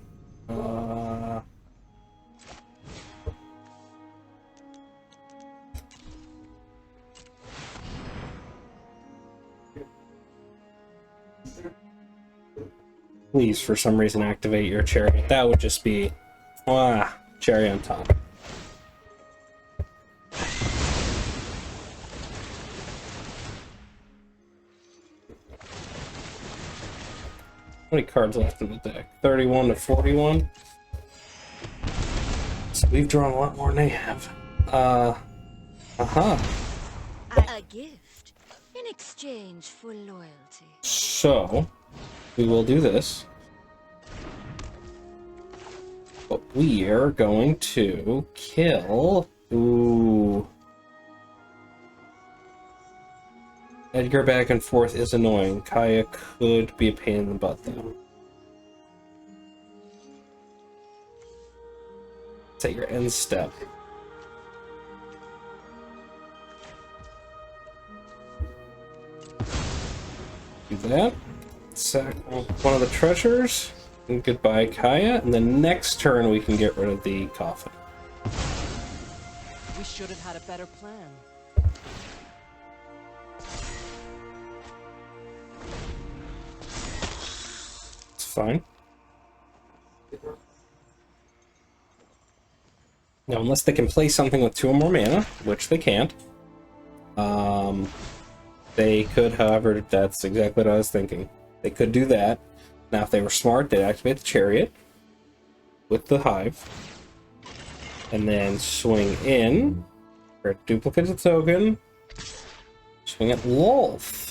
Please, for some reason, activate your chariot. That would just be, cherry on top. How many cards left in the deck? 31 to 41. So we've drawn a lot more than they have. A gift in exchange for loyalty. So we will do this. But we are going to kill... Ooh. Edgar back and forth is annoying. Kaya could be a pain in the butt, though. It's at your end step. Do that. Sack one of the treasures. And goodbye, Kaya. And the next turn we can get rid of the coffin. We should have had a better plan. Fine. Now, unless they can play something with 2 or more mana, which they can't, they could, however, that's exactly what I was thinking. They could do that. Now, if they were smart, they'd activate the chariot with the Hive, and then swing in for a duplicate of token, swing at Lolth.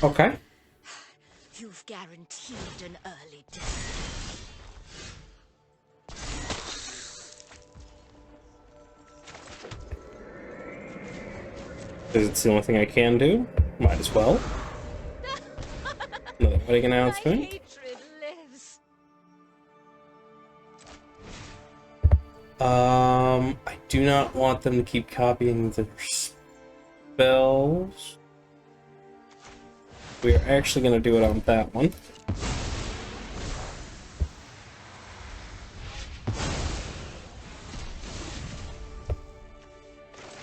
Okay. You've guaranteed an early death. Because it's the only thing I can do. Might as well. Another wedding announcement. My hatred lives. I do not want them to keep copying their spells. We are actually going to do it on that one.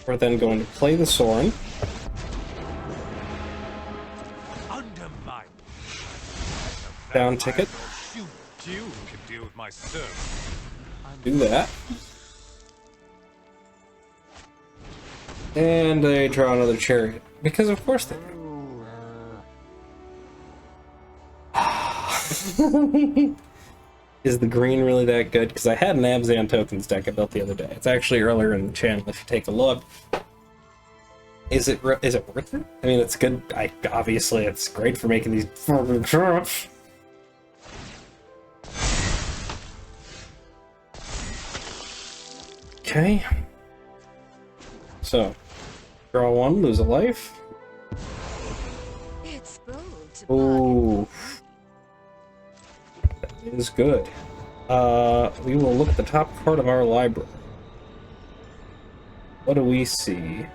We're then going to play the Sorin. Under my Down ticket. You can deal with my service. Do that. And they draw another chariot. Because of course they do. Is the green really that good? Because I had an Abzan tokens deck I built the other day. It's actually earlier in the channel if you take a look. Is it worth it? I mean, it's good. Obviously, it's great for making these fucking traps. Okay. So, draw one, lose a life. It's bold to Ooh. That is good. We will look at the top part of our library. What do we see?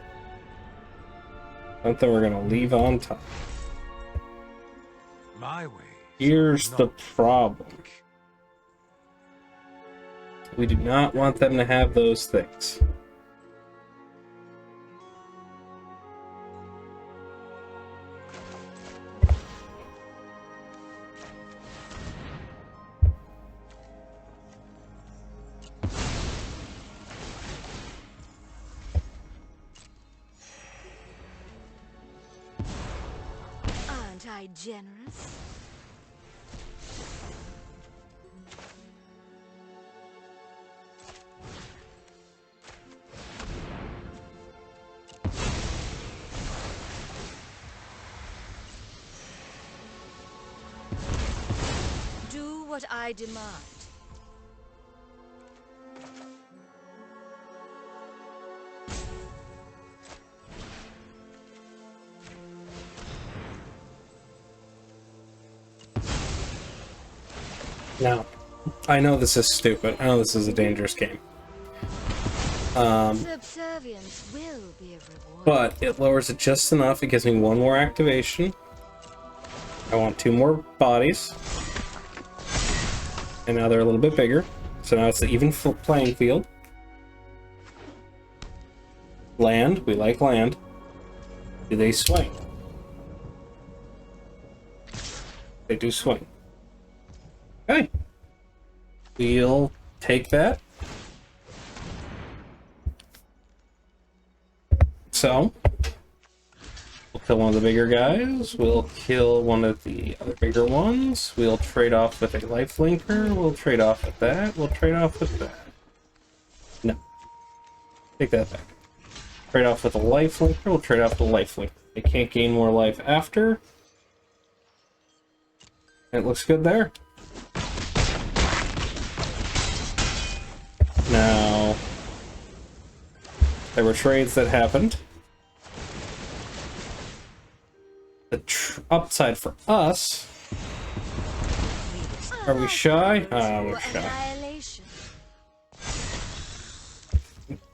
Something we're gonna leave on top. My way. Here's the problem. We do not want them to have those things. Aren't I generous? Do what I demand. Now, I know this is stupid. I know this is a dangerous game. Subservience will be a reward. But it lowers it just enough. It gives me one more activation. I want two more bodies. And now they're a little bit bigger. So now it's the even playing field. Land. We like land. Do they swing? They do swing. Okay. We'll take that. So, we'll kill one of the bigger guys. We'll kill one of the other bigger ones. We'll trade off with a lifelinker. We'll trade off with that. We'll trade off with that. No. Take that back. Trade off with a lifelinker. We'll trade off with a lifelinker. They can't gain more life after. It looks good there. Now, there were trades that happened. The upside for us. Are we shy? We're shy. Annihilation.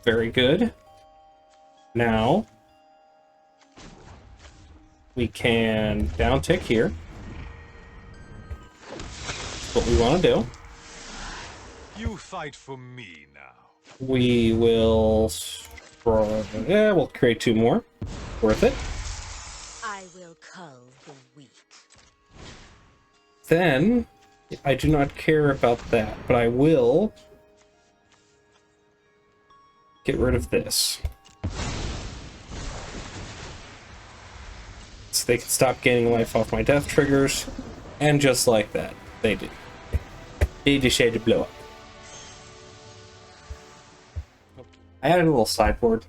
Very good. Now, we can downtick here. That's what we want to do. You fight for me now. We will... Yeah, we'll create two more. Worth it. I will cull the weak. Then, I do not care about that, but I will get rid of this. So they can stop gaining life off my death triggers, and just like that, they did. They decided to blow up. I added a little sideboard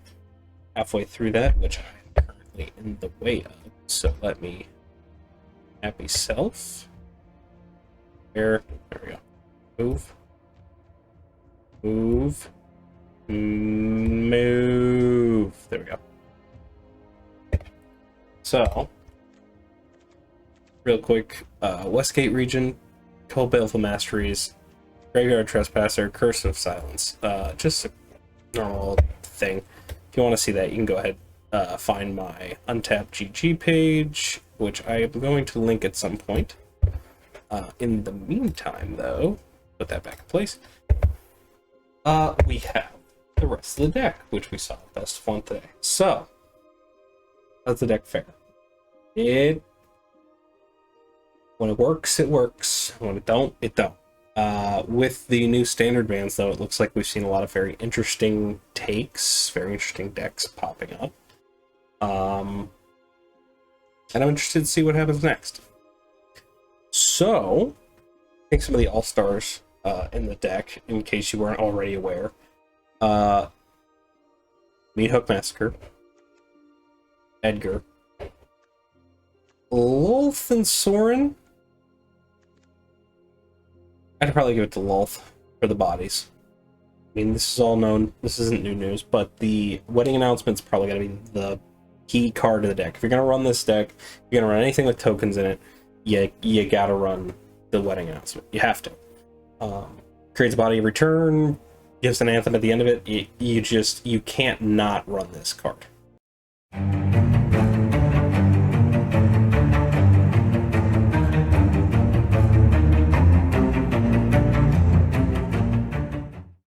halfway through that, which I'm currently in the way of. So let me happy self. There we go. Move. Move. Move. There we go. So, real quick, Westgate Regent, Baleful Masteries, Graveyard Trespasser, Curse of Silence. Just a normal thing. If you want to see that, you can go ahead find my untapped GG page, which I am going to link at some point. In the meantime, though, put that back in place. We have the rest of the deck, which we saw best fun today. So, how's the deck fare? When it works, it works. When it don't, it don't. With the new standard bans, though, it looks like we've seen a lot of very interesting takes, very interesting decks popping up. And I'm interested to see what happens next. So, I think some of the all-stars in the deck, in case you weren't already aware. Meathook Massacre, Edgar, Lolth and Sorin. I'd probably give it to Lolth for the bodies. I mean, this is all known. This isn't new news, but the wedding announcement's probably going to be the key card of the deck. If you're going to run this deck, if you're going to run anything with tokens in it, you got to run the wedding announcement. You have to. Creates a body of return, gives an anthem at the end of it. You can't not run this card.